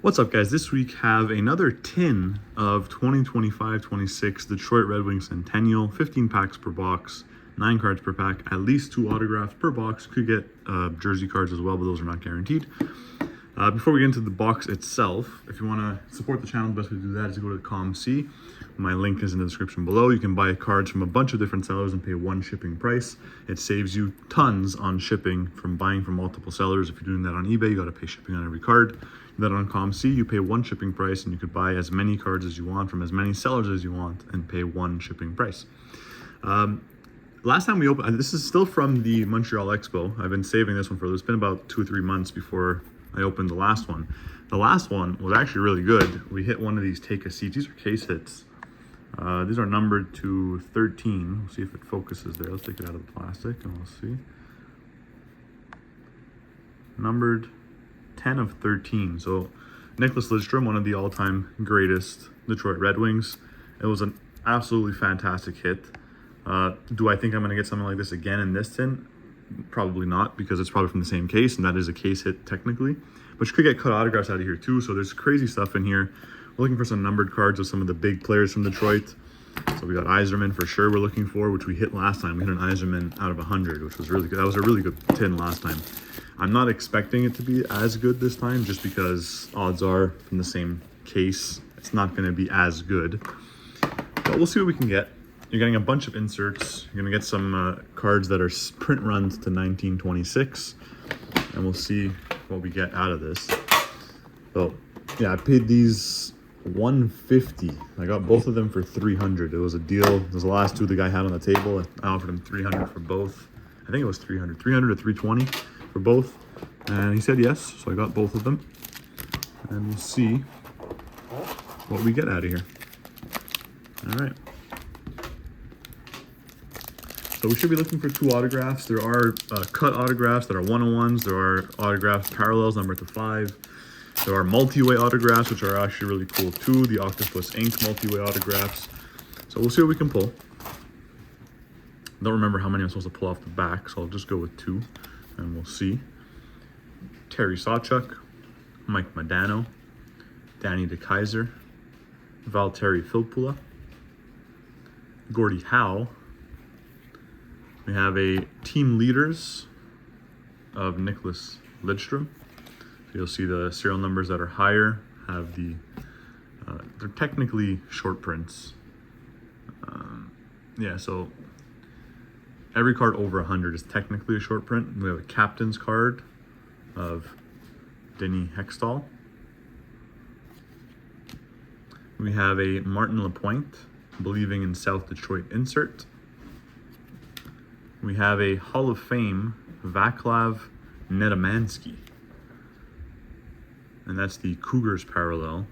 What's up, guys? This week have another tin of 2025-26 Detroit Red Wings Centennial, 15 packs per box, 9 cards per pack, at least 2 autographs per box. Could get jersey cards as well, but those are not guaranteed. Before we get into the box itself, if you want to support the channel, the best way to do that is to go to the COMC. My link is in the description below. You can buy cards from a bunch of different sellers and pay one shipping price. It saves you tons on shipping from buying from multiple sellers. If you're doing that on eBay, you got to pay shipping on every card. Then on COMC, you pay one shipping price and you could buy as many cards as you want from as many sellers as you want and pay one shipping price. Last time we opened, this is still from the Montreal Expo. I've been saving this one for, it's been about 2 or 3 months before I opened the last one. The last one was actually really good. We hit one of these take a seat. These are case hits. These are numbered to 13. We'll see if it focuses there. Let's take it out of the plastic and we'll see. Numbered 10 of 13. So Nicklas Lidstrom, one of the all-time greatest Detroit Red Wings. It was an absolutely fantastic hit. Do I think I'm going to get something like this again in this tin? Probably not, because it's probably from the same case, and that is a case hit technically. But you could get cut autographs out of here too, so there's crazy stuff in here. We're looking for some numbered cards of some of the big players from Detroit. So we got Yzerman for sure we're looking for, which we hit last time. We hit an Yzerman out of 100, which was really good. That was a really good tin last time. I'm not expecting it to be as good this time, just because odds are from the same case, it's not going to be as good. But we'll see what we can get. You're getting a bunch of inserts. You're going to get some cards that are print runs to 1926, and we'll see what we get out of this. So yeah, I paid these $150. I got both of them for $300. It was a deal. Those the last two the guy had on the table. I offered him $300 for both. I think it was $300 or $320 for both, and he said yes, so I got both of them, and we'll see what we get out of here. All right. So we should be looking for 2 autographs. There are cut autographs that are 101s. There are autographs parallels numbered to 5. There are multi-way autographs, which are actually really cool too. The Octopus Ink multi-way autographs. So we'll see what we can pull. Don't remember how many I'm supposed to pull off the back, so I'll just go with 2, and we'll see. Terry Sawchuk, Mike Modano, Danny DeKeyser, Valtteri Filppula, Gordie Howe. We have a team leaders of Nicklas Lidstrom. So you'll see the serial numbers that are higher have the, they're technically short prints. Yeah, so every card over 100 is technically a short print. We have a captain's card of Denny Hextall. We have a Martin Lapointe, Believing in South Detroit insert. We have a Hall of Fame Vaclav Nedomansky. And that's the Cougars parallel.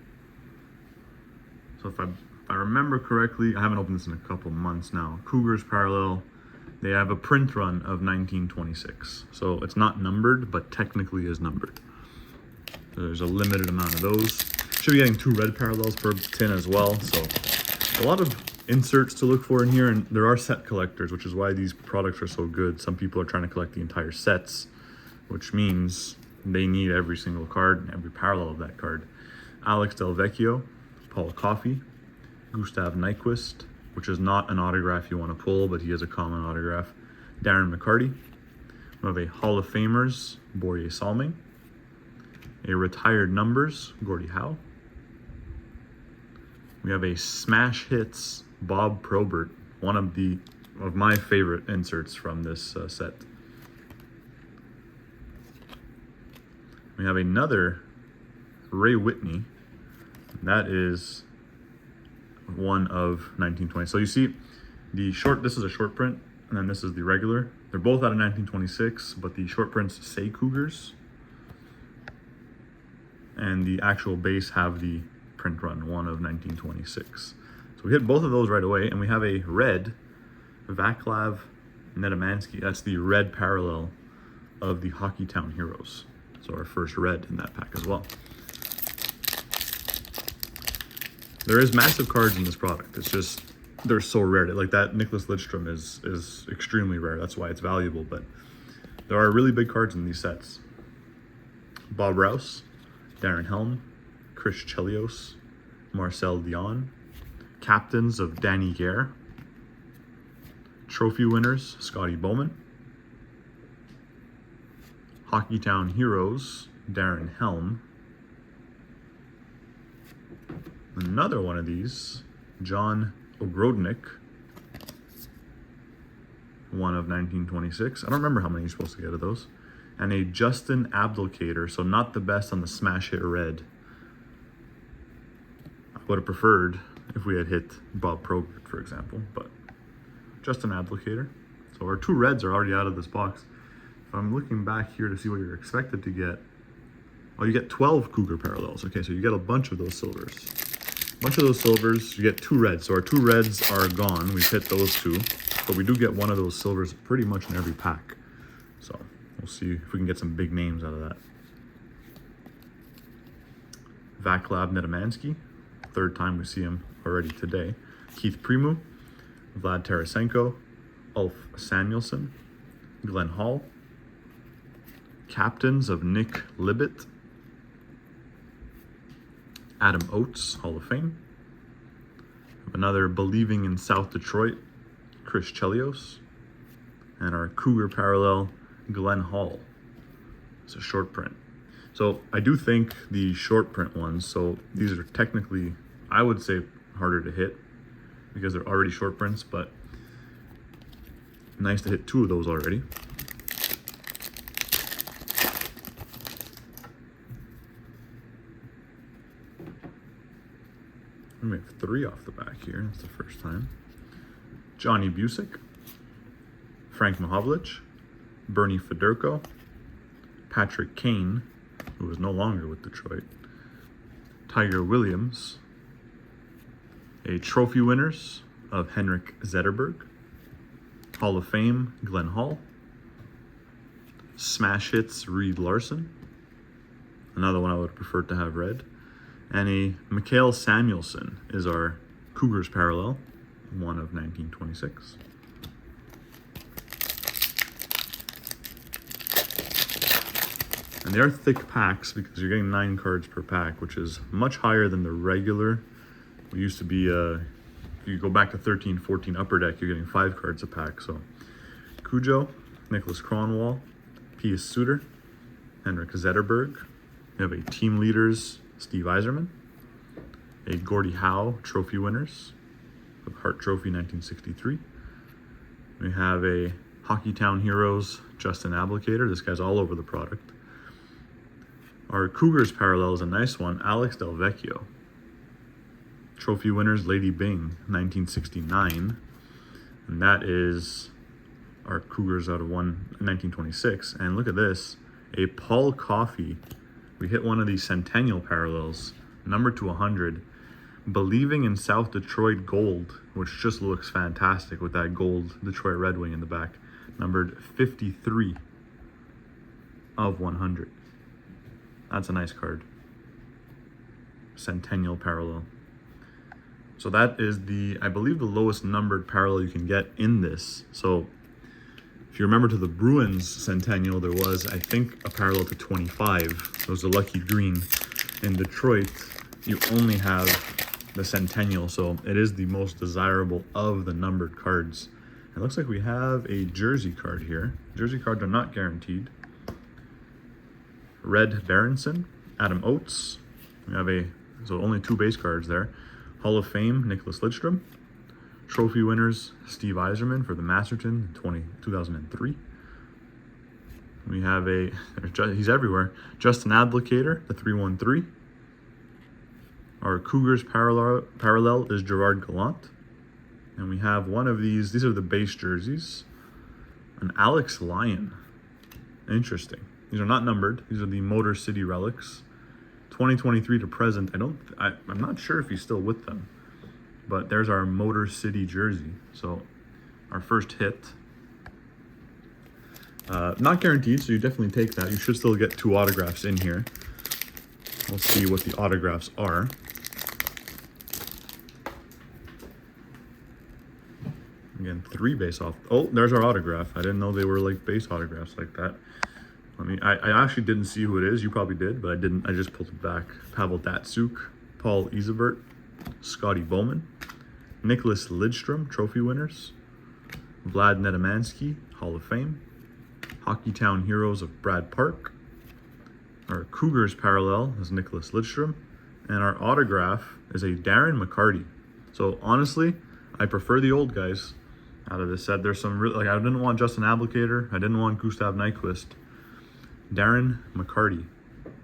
So if I remember correctly, I haven't opened this in a couple months now. Cougars parallel, they have a print run of 1926. So it's not numbered, but technically is numbered. So there's a limited amount of those. Should be getting 2 red parallels per tin as well. So a lot of inserts to look for in here, and there are set collectors, which is why these products are so good. Some people are trying to collect the entire sets, which means they need every single card and every parallel of that card. Alex Del Vecchio, Paul Coffey, Gustav Nyquist, which is not an autograph you want to pull, but he is a common autograph. Darren McCarty. We have a Hall of Famers, Borje Salming. A retired numbers, Gordie Howe. We have a Smash Hits, Bob Probert, one of my favorite inserts from this set. We have another Ray Whitney. That is one of 1920. So you see the short, this is a short print, and then this is the regular. They're both out of 1926, but the short prints say Cougars. And the actual base have the print run, one of 1926. So we hit both of those right away, and we have a red Vaclav Nedomansky. That's the red parallel of the Hockeytown Heroes. So our first red in that pack as well. There is massive cards in this product. It's just, they're so rare. Like that Nicklas Lidstrom is extremely rare. That's why it's valuable, but there are really big cards in these sets. Bob Rouse, Darren Helm, Chris Chelios, Marcel Dion. Captains of Danny Gare. Trophy winners, Scotty Bowman. Hockeytown Heroes, Darren Helm. Another one of these, John Ogrodnik, one of 1926. I don't remember how many you're supposed to get of those. And a Justin Abdelkader, so not the best on the smash hit red. I would have preferred if we had hit Bob Probert, for example, but Justin Abdelkader. So our 2 reds are already out of this box. If I'm looking back here to see what you're expected to get, oh, you get 12 Cougar parallels. Okay, so you get a bunch of those silvers. You get 2 reds. So our 2 reds are gone. We've hit those 2, but we do get one of those silvers pretty much in every pack. So we'll see if we can get some big names out of that. Vaclav Nedomansky, 3rd time we see him already today. Keith Primu, Vlad Tarasenko, Ulf Samuelsson, Glenn Hall. Captains of Nick Libet, Adam Oates, Hall of Fame. Another Believing in South Detroit, Chris Chelios. And our Cougar parallel, Glenn Hall. It's a short print. So I do think the short print ones, so these are technically, I would say, harder to hit because they're already short prints, but nice to hit 2 of those already. We have 3 off the back here. That's the first time. Johnny Busick, Frank Mahovlich, Bernie Federko, Patrick Kane, who is no longer with Detroit, Tiger Williams, a trophy winners of Henrik Zetterberg, Hall of Fame, Glenn Hall, smash hits, Reed Larson, another one I would prefer to have red, and a Mikael Samuelsson is our Cougars parallel, one of 1926. And they are thick packs because you're getting 9 cards per pack, which is much higher than the regular. We used to be, if you go back to 13, 14 Upper Deck, you're getting 5 cards a pack. So Cujo, Nicholas Kronwall, Pius Suter, Henrik Zetterberg. We have a Team Leaders, Steve Yzerman, a Gordie Howe trophy winners of Hart Trophy 1963. We have a Hockeytown Heroes, Justin Abdelkader. This guy's all over the product. Our Cougars parallel is a nice one, Alex Del Vecchio. Trophy winners, Lady Byng, 1969. And that is our Cougars out of 1926. And look at this, a Paul Coffey. We hit one of these Centennial parallels, numbered to 100. Believing in South Detroit gold, which just looks fantastic with that gold Detroit Red Wing in the back. Numbered 53 of 100. That's a nice card. Centennial parallel. So that is I believe the lowest numbered parallel you can get in this. So if you remember to the Bruins Centennial, there was, I think, a parallel to 25. It was a lucky green. In Detroit, you only have the Centennial, so it is the most desirable of the numbered cards. It looks like we have a jersey card here. Jersey cards are not guaranteed. Red Berenson, Adam Oates. We have so only 2 base cards there. Hall of Fame, Nicholas Lidstrom. Trophy winners, Steve Yzerman for the Masterton in 2003. We have he's everywhere, Justin Abdelkader, the 313. Our Cougars parallel is Gerard Gallant. And we have one of these are the base jerseys. An Alex Lyon. Interesting. These are not numbered. These are the Motor City relics. 2023 to present. I'm not sure if he's still with them. But there's our Motor City jersey. So our first hit. Not guaranteed, so you definitely take that. You should still get 2 autographs in here. We'll see what the autographs are. Again, 3 base off. Oh, there's our autograph. I didn't know they were like base autographs like that. I actually didn't see who it is. You probably did, but I didn't. I just pulled it back. Pavel Datsuk, Paul Isabert, Scotty Bowman, Nicholas Lidstrom, trophy winners, Vlad Nedemansky, Hall of Fame, Hockeytown Heroes of Brad Park. Our Cougars parallel is Nicholas Lidstrom, and our autograph is a Darren McCarty. So honestly, I prefer the old guys out of this set. There's some really, I didn't want Justin Abelkader, I didn't want Gustav Nyquist. Darren McCarty,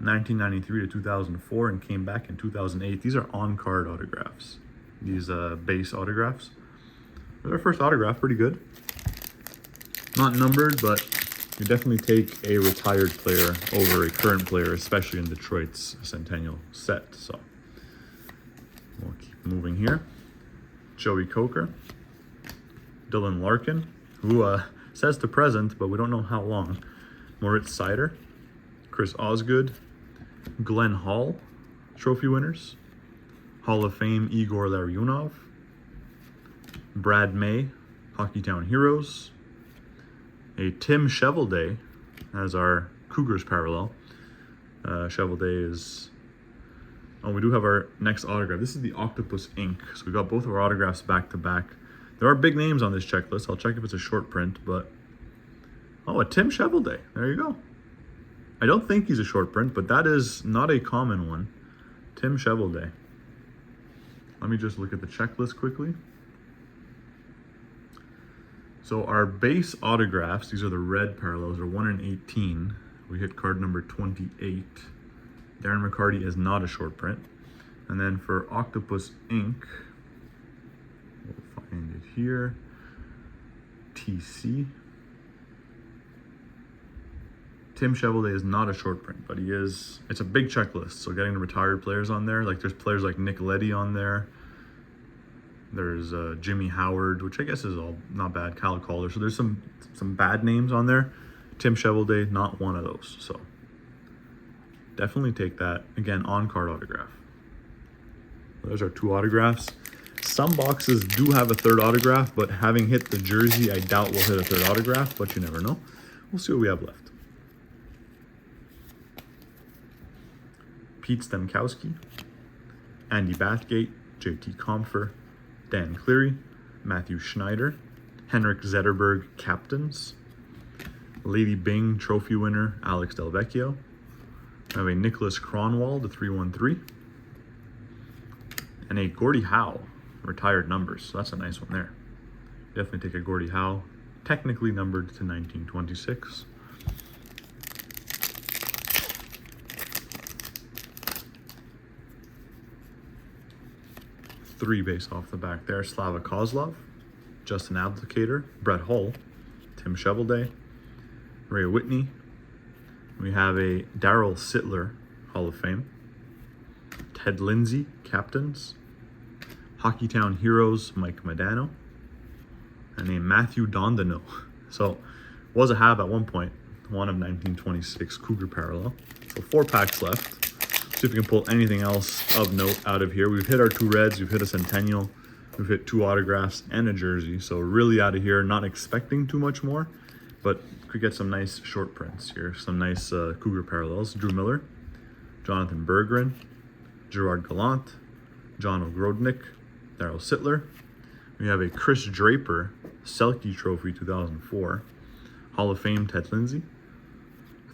1993 to 2004, and came back in 2008. These are on-card autographs. These base autographs. There's our first autograph, pretty good. Not numbered, but you definitely take a retired player over a current player, especially in Detroit's Centennial set. So we'll keep moving here. Joey Coker, Dylan Larkin, who says to present, but we don't know how long. Moritz Seider, Chris Osgood, Glenn Hall, trophy winners, Hall of Fame Igor Larionov, Brad May, Hockeytown Heroes, a Tim Chevelday as our Cougars parallel. Chevelday is... Oh, we do have our next autograph. This is the Octopus Ink. So we got both of our autographs back to back. There are big names on this checklist. I'll check if it's a short print, but... Oh, a Tim Chevelday. There you go. I don't think he's a short print, but that is not a common one. Tim Chevelday. Let me just look at the checklist quickly. So our base autographs, these are the red parallels, are 1 in 18. We hit card number 28. Darren McCarty is not a short print. And then for Octopus Ink, we'll find it here. TC. Tim Chevelday is not a short print, but he is, it's a big checklist. So getting the retired players on there, like there's players like Nick Leddy on there. There's Jimmy Howard, which I guess is all not bad. Kyle Calder. So there's some bad names on there. Tim Chevelday, not one of those. So definitely take that. Again, on-card autograph. Those are 2 autographs. Some boxes do have a 3rd autograph, but having hit the jersey, I doubt we'll hit a 3rd autograph, but you never know. We'll see what we have left. Pete Stemkowski, Andy Bathgate, JT Compher, Dan Cleary, Matthew Schneider, Henrik Zetterberg, captains, Lady Bing trophy winner, Alex Delvecchio. I have a Nicholas Kronwall, the 313, and a Gordie Howe, retired numbers. So that's a nice one there. Definitely take a Gordie Howe, technically numbered to 1926. Three base off the back there. Slava Kozlov, Justin Abdelkader, Brett Hull, Tim Chevelday, Ray Whitney. We have a Darryl Sittler, Hall of Fame. Ted Lindsay, captains. Hockeytown Heroes, Mike Modano. And a Matthew Dondino. So, was a Hab at one point. One of 1926 Cougar parallel. So 4 packs left. See if we can pull anything else of note out of here. We've hit our 2 reds, we've hit a Centennial, we've hit 2 autographs and a jersey. So really out of here, not expecting too much more, but could get some nice short prints here. Some nice Cougar parallels. Drew Miller, Jonathan Berggren, Gerard Gallant, John Ogrodnik, Darryl Sittler. We have a Chris Draper Selke Trophy 2004, Hall of Fame Ted Lindsay,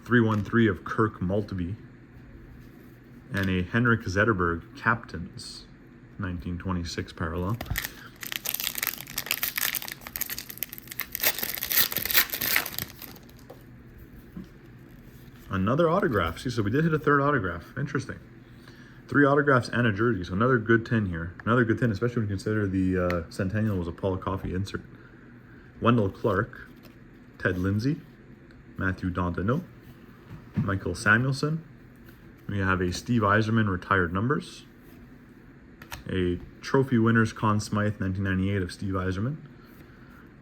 313 of Kirk Maltby, and a Henrik Zetterberg Captains 1926 parallel. Another autograph. See, so we did hit a 3rd autograph. Interesting. 3 autographs and a jersey. So another good 10 here. Another good 10, especially when you consider the Centennial was a Paul Coffey insert. Wendell Clark, Ted Lindsay, Matthew Dondino, Michael Samuelson. We have a Steve Yzerman retired numbers. A trophy winners Conn Smythe 1998 of Steve Yzerman.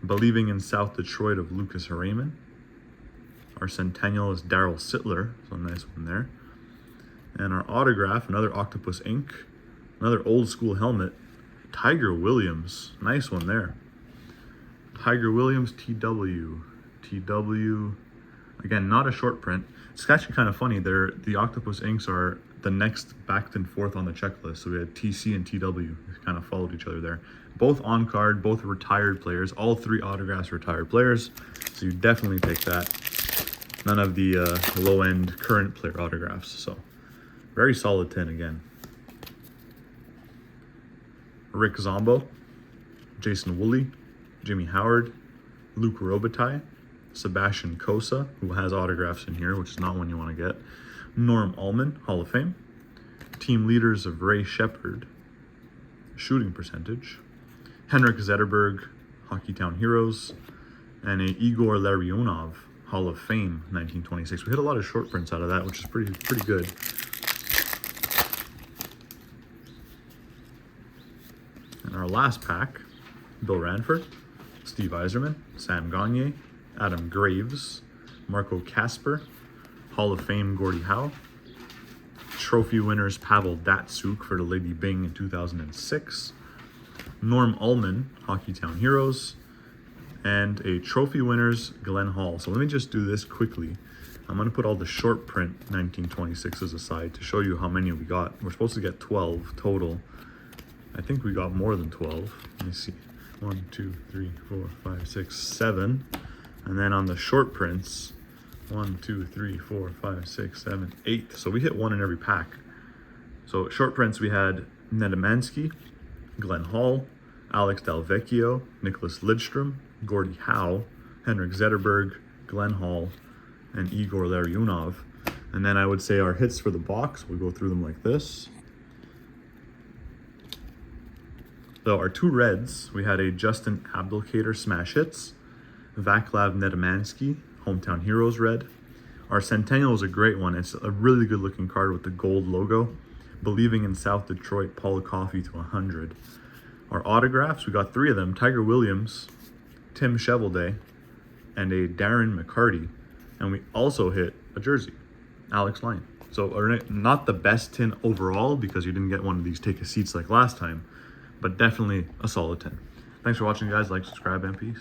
Believing in South Detroit of Lucas Harayman. Our Centennial is Darryl Sittler, so a nice one there. And our autograph, another Octopus Ink, another old school helmet, Tiger Williams, nice one there. Tiger Williams, TW. Again, not a short print. It's actually kind of funny. The Octopus inks are the next back and forth on the checklist. So we had TC and TW. They kind of followed each other there. Both on card, both retired players. All 3 autographs retired players. So you definitely take that. None of the low end current player autographs. So very solid tin again. Rick Zombo, Jason Woolley, Jimmy Howard, Luke Robitaille, Sebastian Cosa, who has autographs in here, which is not one you want to get, Norm Allman, Hall of Fame, team leaders of Ray Shepard, shooting percentage, Henrik Zetterberg, Hockeytown Heroes, and a Igor Larionov, Hall of Fame, 1926. We hit a lot of short prints out of that, which is pretty good. And our last pack, Bill Ranford, Steve Yzerman, Sam Gagner, Adam Graves, Marco Kasper, Hall of Fame Gordie Howe, trophy winners Pavel Datsuk for the Lady Byng in 2006, Norm Allman, Hockeytown Heroes, and a trophy winners Glenn Hall. So let me just do this quickly. I'm going to put all the short print 1926s aside to show you how many we got. We're supposed to get 12 total. I think we got more than 12. Let me see. 1, 2, 3, 4, 5, 6, 7. And then on the short prints, 1, 2, 3, 4, 5, 6, 7, 8. So we hit one in every pack. So short prints, we had Nedemansky, Glenn Hall, Alex Delvecchio, Nicholas Lidstrom, Gordie Howe, Henrik Zetterberg, Glenn Hall, and Igor Larionov. And then I would say our hits for the box, we'll go through them like this. So our 2 reds, we had a Justin Abdelkader smash hits, Vaclav Nedemansky, Hometown Heroes red. Our Centennial is a great one. It's a really good looking card with the gold logo. Believing in South Detroit, Paula Coffey to 100. Our autographs, we got 3 of them, Tiger Williams, Tim Chevelday, and a Darren McCarty. And we also hit a jersey, Alex Lyon. So not the best tin overall because you didn't get one of these take a seats like last time, but definitely a solid tin. Thanks for watching, guys. Like, subscribe, and peace.